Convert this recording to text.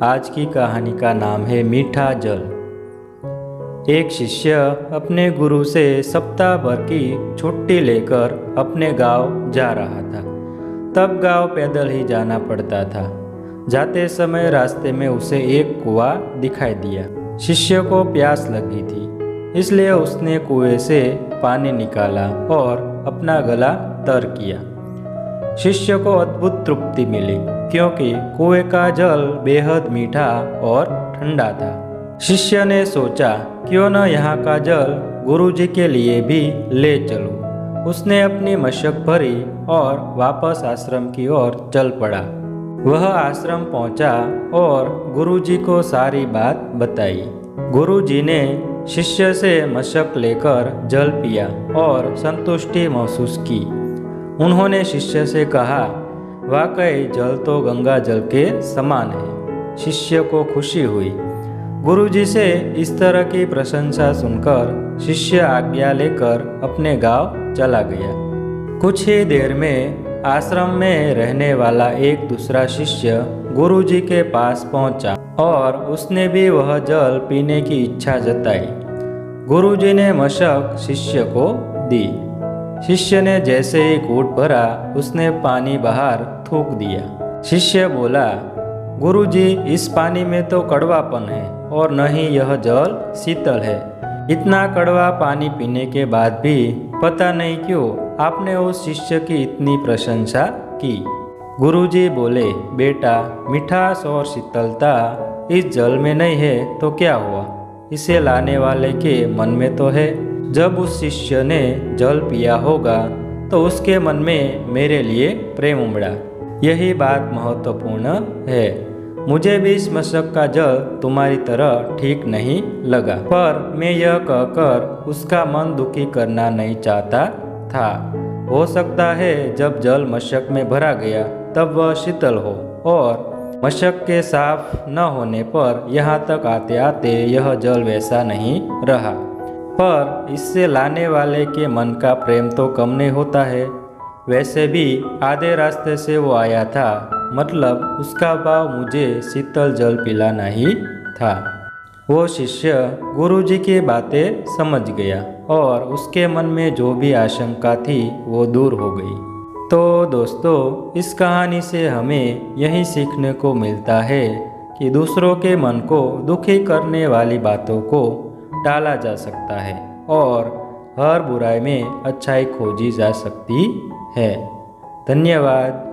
आज की कहानी का नाम है मीठा जल। एक शिष्य अपने गुरु से सप्ताह भर की छुट्टी लेकर अपने गांव जा रहा था। तब गांव पैदल ही जाना पड़ता था। जाते समय रास्ते में उसे एक कुआं दिखाई दिया। शिष्य को प्यास लगी थी, इसलिए उसने कुएं से पानी निकाला और अपना गला तर किया। शिष्य को अद्भुत तृप्ति मिली, क्योंकि कुएं का जल बेहद मीठा और ठंडा था। शिष्य ने सोचा, क्यों न यहाँ का जल गुरुजी के लिए भी ले चलूं। उसने अपनी मशक भरी और वापस आश्रम की ओर चल पड़ा। वह आश्रम पहुंचा और गुरुजी को सारी बात बताई। गुरुजी ने शिष्य से मशक लेकर जल पिया और संतुष्टि महसूस की। उन्होंने शिष्य से कहा, वाकई जल तो गंगा जल के समान है। शिष्य को खुशी हुई। गुरुजी से इस तरह की प्रशंसा सुनकर शिष्य आज्ञा लेकर अपने गांव चला गया। कुछ ही देर में आश्रम में रहने वाला एक दूसरा शिष्य गुरुजी के पास पहुंचा और उसने भी वह जल पीने की इच्छा जताई। गुरुजी ने मशक शिष्य को दी। शिष्य ने जैसे ही घूंट भरा, उसने पानी बाहर थूक दिया। शिष्य बोला, गुरुजी, इस पानी में तो कड़वापन है और न ही यह जल शीतल है। इतना कड़वा पानी पीने के बाद भी पता नहीं क्यों आपने उस शिष्य की इतनी प्रशंसा की। गुरुजी बोले, बेटा, मिठास और शीतलता इस जल में नहीं है तो क्या हुआ, इसे लाने वाले के मन में तो है। जब उस शिष्य ने जल पिया होगा तो उसके मन में मेरे लिए प्रेम उमड़ा। यही बात महत्वपूर्ण है। मुझे भी इस मशक का जल तुम्हारी तरह ठीक नहीं लगा, पर मैं यह कहकर उसका मन दुखी करना नहीं चाहता था। हो सकता है जब जल मशक में भरा गया तब वह शीतल हो, और मशक के साफ न होने पर यहाँ तक आते आते यह जल वैसा नहीं रहा। पर इससे लाने वाले के मन का प्रेम तो कम नहीं होता है। वैसे भी आधे रास्ते से वो आया था, मतलब उसका भाव मुझे शीतल जल पिलाना ही था। वो शिष्य गुरुजी की बातें समझ गया और उसके मन में जो भी आशंका थी वो दूर हो गई। तो दोस्तों, इस कहानी से हमें यही सीखने को मिलता है कि दूसरों के मन को दुखी करने वाली बातों को टाला जा सकता है और हर बुराई में अच्छाई खोजी जा सकती है। धन्यवाद।